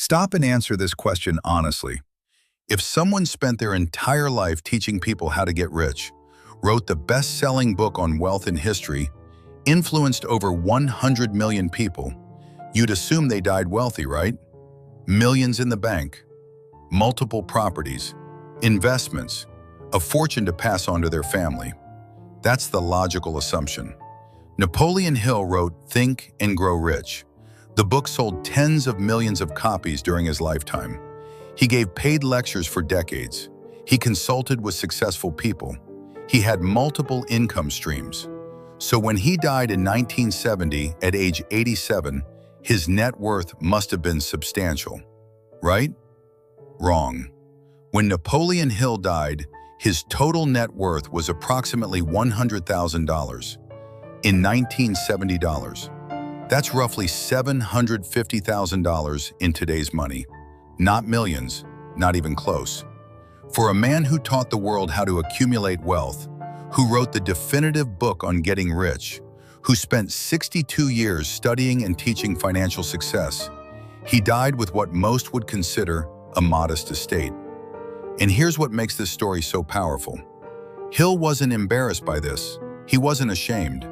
Stop and answer this question honestly. If someone spent their entire life teaching people how to get rich, wrote the best-selling book on wealth and history, influenced over 100 million people, you'd assume they died wealthy, right? Millions in the bank, multiple properties, investments, a fortune to pass on to their family. That's the logical assumption. Napoleon Hill wrote Think and Grow Rich. The book sold tens of millions of copies during his lifetime. He gave paid lectures for decades. He consulted with successful people. He had multiple income streams. So when he died in 1970 at age 87, his net worth must have been substantial. Right? Wrong. When Napoleon Hill died, his total net worth was approximately $100,000 in 1970 dollars. That's roughly $750,000 in today's money. Not millions, not even close. For a man who taught the world how to accumulate wealth, who wrote the definitive book on getting rich, who spent 62 years studying and teaching financial success, he died with what most would consider a modest estate. And here's what makes this story so powerful. Hill wasn't embarrassed by this. He wasn't ashamed.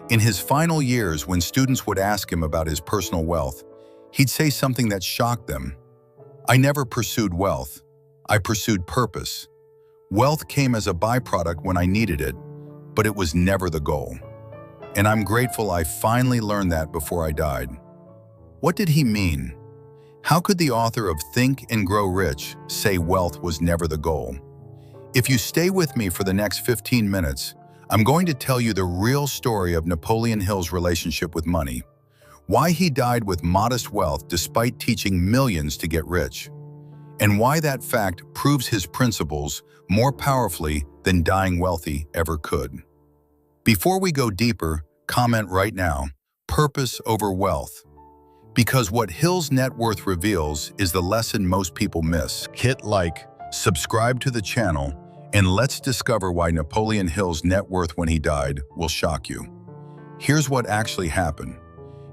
In his final years, when students would ask him about his personal wealth, he'd say something that shocked them. I never pursued wealth. I pursued purpose. Wealth came as a byproduct when I needed it, but it was never the goal. And I'm grateful I finally learned that before I died. What did he mean? How could the author of Think and Grow Rich say wealth was never the goal? If you stay with me for the next 15 minutes, I'm going to tell you the real story of Napoleon Hill's relationship with money, why he died with modest wealth despite teaching millions to get rich, and why that fact proves his principles more powerfully than dying wealthy ever could. Before we go deeper, comment right now, purpose over wealth. Because what Hill's net worth reveals is the lesson most people miss. Hit like, subscribe to the channel, and let's discover why Napoleon Hill's net worth when he died will shock you. Here's what actually happened.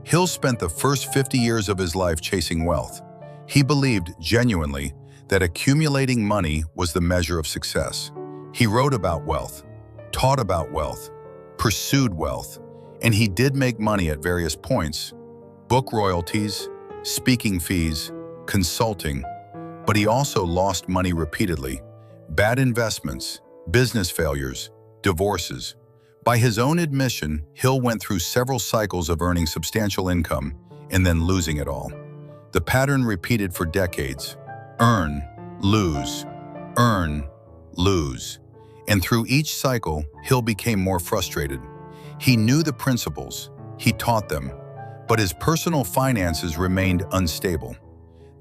Hill spent the first 50 years of his life chasing wealth. He believed genuinely that accumulating money was the measure of success. He wrote about wealth, taught about wealth, pursued wealth, and he did make money at various points: book royalties, speaking fees, consulting, but he also lost money repeatedly. Bad investments, business failures, divorces. By his own admission, Hill went through several cycles of earning substantial income and then losing it all. The pattern repeated for decades. Earn, lose, earn, lose. And through each cycle, Hill became more frustrated. He knew the principles, he taught them, but his personal finances remained unstable.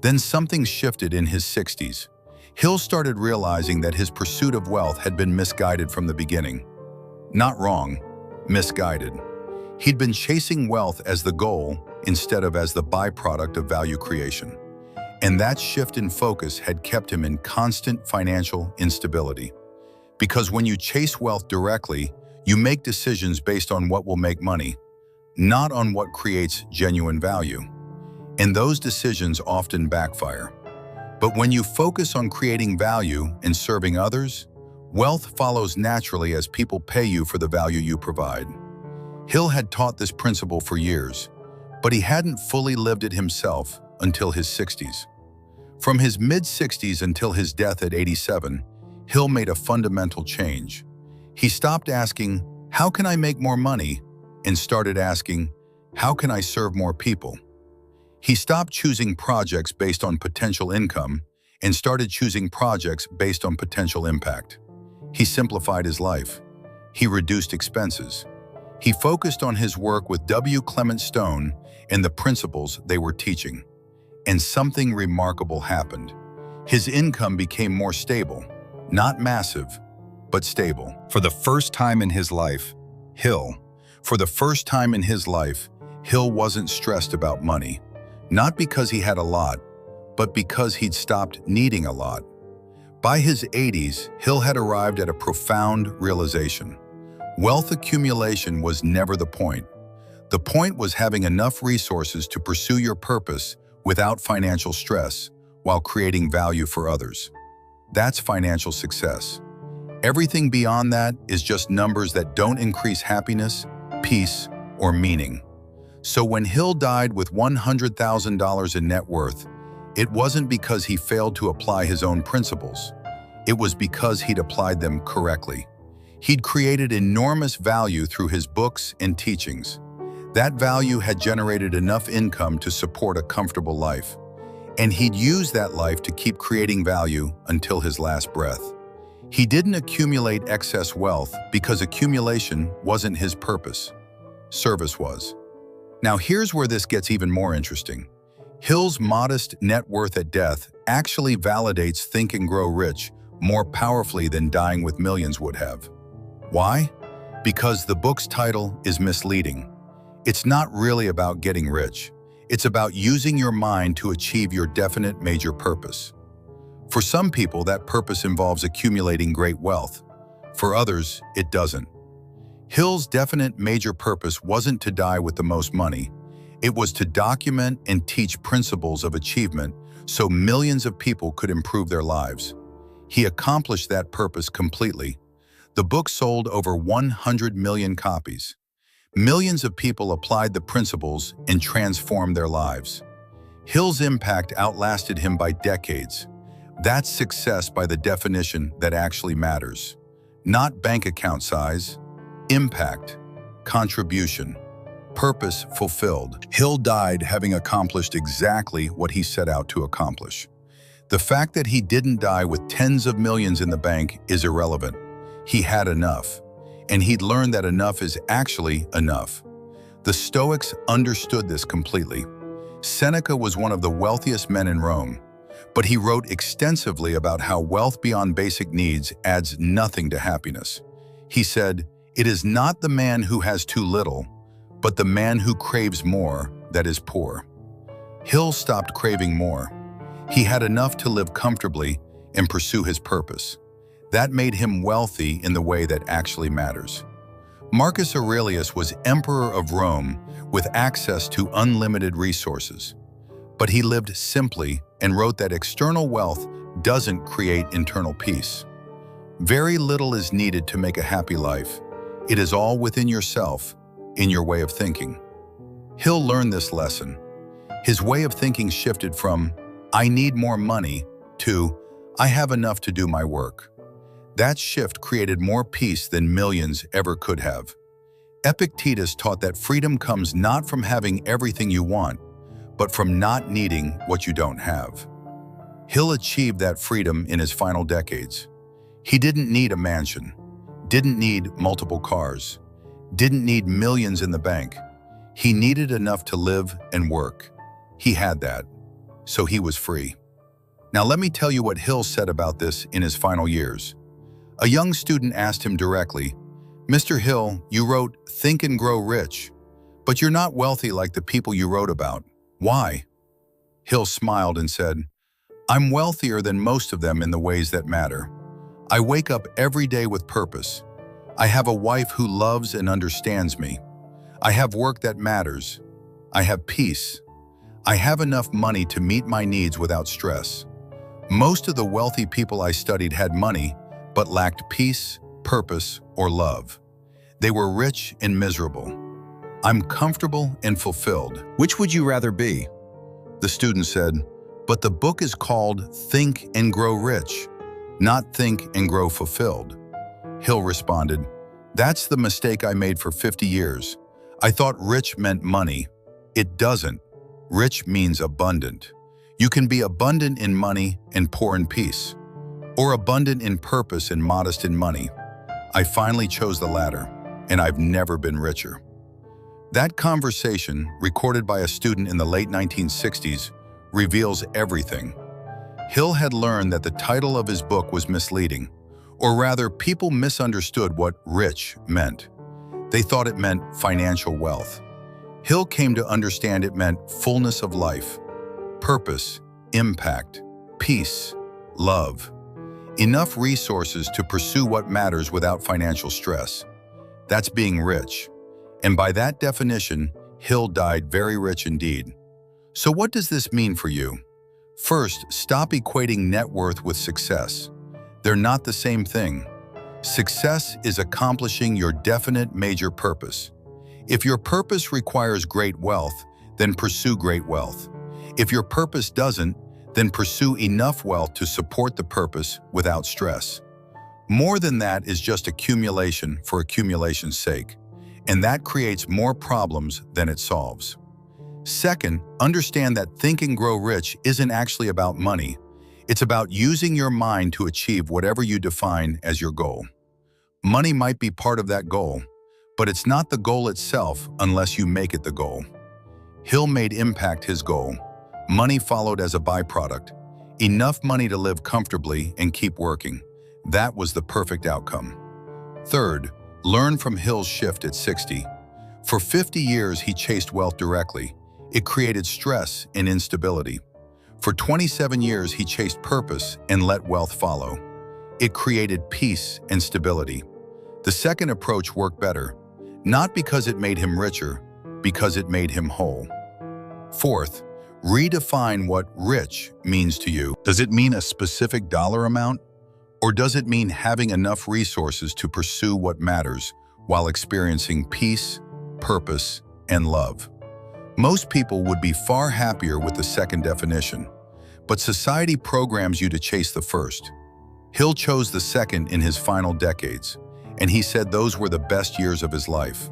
Then something shifted in his 60s. Hill started realizing that his pursuit of wealth had been misguided from the beginning. Not wrong, misguided. He'd been chasing wealth as the goal instead of as the byproduct of value creation. And that shift in focus had kept him in constant financial instability. Because when you chase wealth directly, you make decisions based on what will make money, not on what creates genuine value. And those decisions often backfire. But when you focus on creating value and serving others, wealth follows naturally as people pay you for the value you provide. Hill had taught this principle for years, but he hadn't fully lived it himself until his 60s. From his mid-60s until his death at 87, Hill made a fundamental change. He stopped asking, "How can I make more money?" and started asking, "How can I serve more people?" He stopped choosing projects based on potential income and started choosing projects based on potential impact. He simplified his life. He reduced expenses. He focused on his work with W. Clement Stone and the principles they were teaching. And something remarkable happened. His income became more stable, not massive, but stable. For the first time in his life, Hill wasn't stressed about money. Not because he had a lot, but because he'd stopped needing a lot. By his 80s, Hill had arrived at a profound realization. Wealth accumulation was never the point. The point was having enough resources to pursue your purpose without financial stress, while creating value for others. That's financial success. Everything beyond that is just numbers that don't increase happiness, peace, or meaning. So when Hill died with $100,000 in net worth, it wasn't because he failed to apply his own principles. It was because he'd applied them correctly. He'd created enormous value through his books and teachings. That value had generated enough income to support a comfortable life. And he'd used that life to keep creating value until his last breath. He didn't accumulate excess wealth because accumulation wasn't his purpose. Service was. Now here's where this gets even more interesting. Hill's modest net worth at death actually validates Think and Grow Rich more powerfully than dying with millions would have. Why? Because the book's title is misleading. It's not really about getting rich. It's about using your mind to achieve your definite major purpose. For some people, that purpose involves accumulating great wealth. For others, it doesn't. Hill's definite major purpose wasn't to die with the most money. It was to document and teach principles of achievement so millions of people could improve their lives. He accomplished that purpose completely. The book sold over 100 million copies. Millions of people applied the principles and transformed their lives. Hill's impact outlasted him by decades. That's success by the definition that actually matters. Not bank account size, impact, contribution, purpose fulfilled. Hill died having accomplished exactly what he set out to accomplish. The fact that he didn't die with tens of millions in the bank is irrelevant. He had enough, and he'd learned that enough is actually enough. The Stoics understood this completely. Seneca was one of the wealthiest men in Rome, but he wrote extensively about how wealth beyond basic needs adds nothing to happiness. He said, "It is not the man who has too little, but the man who craves more that is poor." Hill stopped craving more. He had enough to live comfortably and pursue his purpose. That made him wealthy in the way that actually matters. Marcus Aurelius was emperor of Rome with access to unlimited resources. But he lived simply and wrote that external wealth doesn't create internal peace. Very little is needed to make a happy life. It is all within yourself, in your way of thinking. Hill learned this lesson. His way of thinking shifted from, "I need more money," to, "I have enough to do my work." That shift created more peace than millions ever could have. Epictetus taught that freedom comes not from having everything you want, but from not needing what you don't have. Hill achieved that freedom in his final decades. He didn't need a mansion, didn't need multiple cars, didn't need millions in the bank. He needed enough to live and work. He had that, so he was free. Now let me tell you what Hill said about this in his final years. A young student asked him directly, "Mr. Hill, you wrote Think and Grow Rich, but you're not wealthy like the people you wrote about. Why?" Hill smiled and said, "I'm wealthier than most of them in the ways that matter. I wake up every day with purpose. I have a wife who loves and understands me. I have work that matters. I have peace. I have enough money to meet my needs without stress. Most of the wealthy people I studied had money, but lacked peace, purpose, or love. They were rich and miserable. I'm comfortable and fulfilled." "Which would you rather be?" The student said, "But the book is called Think and Grow Rich, not Think and Grow Fulfilled." Hill responded, "That's the mistake I made for 50 years. I thought rich meant money. It doesn't. Rich means abundant. You can be abundant in money and poor in peace, or abundant in purpose and modest in money. I finally chose the latter, and I've never been richer." That conversation, recorded by a student in the late 1960s, reveals everything. Hill had learned that the title of his book was misleading, or rather, people misunderstood what rich meant. They thought it meant financial wealth. Hill came to understand it meant fullness of life, purpose, impact, peace, love. Enough resources to pursue what matters without financial stress. That's being rich. And by that definition, Hill died very rich indeed. So what does this mean for you? First, stop equating net worth with success. They're not the same thing. Success is accomplishing your definite major purpose. If your purpose requires great wealth, then pursue great wealth. If your purpose doesn't, then pursue enough wealth to support the purpose without stress. More than that is just accumulation for accumulation's sake, and that creates more problems than it solves. Second, understand that Think and Grow Rich isn't actually about money. It's about using your mind to achieve whatever you define as your goal. Money might be part of that goal, but it's not the goal itself unless you make it the goal. Hill made impact his goal. Money followed as a byproduct. Enough money to live comfortably and keep working. That was the perfect outcome. Third, learn from Hill's shift at 60. For 50 years, he chased wealth directly. It created stress and instability. For 27 years, he chased purpose and let wealth follow. It created peace and stability. The second approach worked better, not because it made him richer, because it made him whole. Fourth, redefine what rich means to you. Does it mean a specific dollar amount? Or does it mean having enough resources to pursue what matters while experiencing peace, purpose, and love? Most people would be far happier with the second definition, but society programs you to chase the first. Hill chose the second in his final decades, and he said those were the best years of his life.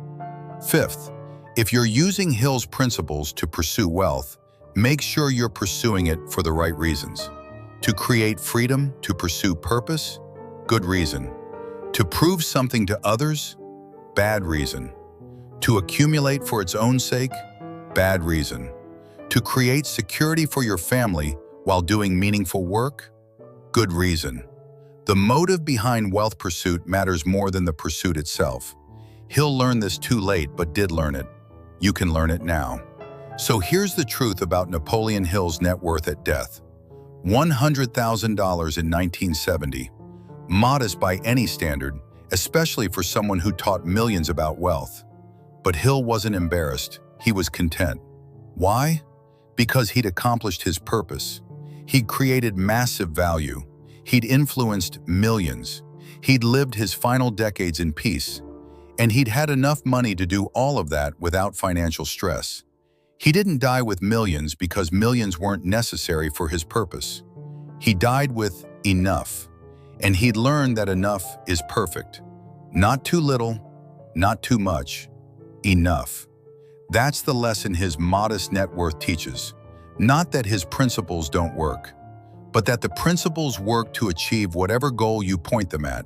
Fifth, if you're using Hill's principles to pursue wealth, make sure you're pursuing it for the right reasons. To create freedom, to pursue purpose, good reason. To prove something to others, bad reason. To accumulate for its own sake, bad reason. To create security for your family while doing meaningful work, good reason. The motive behind wealth pursuit matters more than the pursuit itself. Hill learned this too late, but did learn it. You can learn it now. So here's the truth about Napoleon Hill's net worth at death. $100,000 in 1970. Modest by any standard, especially for someone who taught millions about wealth. But Hill wasn't embarrassed. He was content. Why? Because he'd accomplished his purpose. He'd created massive value. He'd influenced millions. He'd lived his final decades in peace. And he'd had enough money to do all of that without financial stress. He didn't die with millions because millions weren't necessary for his purpose. He died with enough. And he'd learned that enough is perfect. Not too little, not too much, enough. That's the lesson his modest net worth teaches. Not that his principles don't work, but that the principles work to achieve whatever goal you point them at.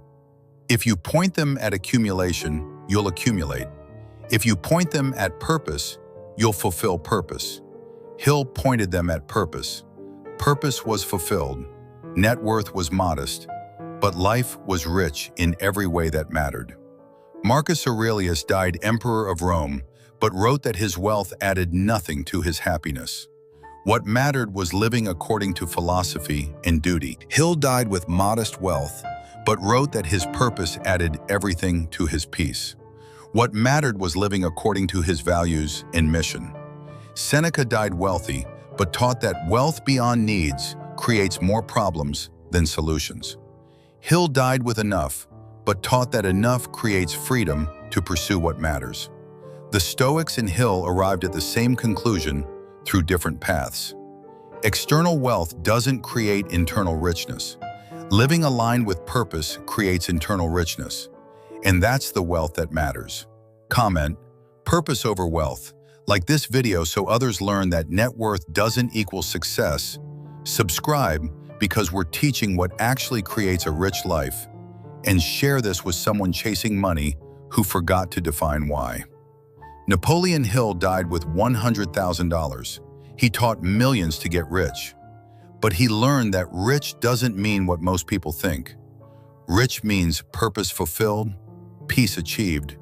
If you point them at accumulation, you'll accumulate. If you point them at purpose, you'll fulfill purpose. Hill pointed them at purpose. Purpose was fulfilled. Net worth was modest, but life was rich in every way that mattered. Marcus Aurelius died emperor of Rome, but wrote that his wealth added nothing to his happiness. What mattered was living according to philosophy and duty. Hill died with modest wealth, but wrote that his purpose added everything to his peace. What mattered was living according to his values and mission. Seneca died wealthy, but taught that wealth beyond needs creates more problems than solutions. Hill died with enough, but taught that enough creates freedom to pursue what matters. The Stoics and Hill arrived at the same conclusion through different paths. External wealth doesn't create internal richness. Living aligned with purpose creates internal richness. And that's the wealth that matters. Comment, purpose over wealth. Like this video so others learn that net worth doesn't equal success. Subscribe because we're teaching what actually creates a rich life. And share this with someone chasing money who forgot to define why. Napoleon Hill died with $100,000. He taught millions to get rich. But he learned that rich doesn't mean what most people think. Rich means purpose fulfilled, peace achieved,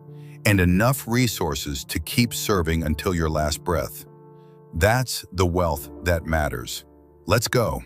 and enough resources to keep serving until your last breath. That's the wealth that matters. Let's go.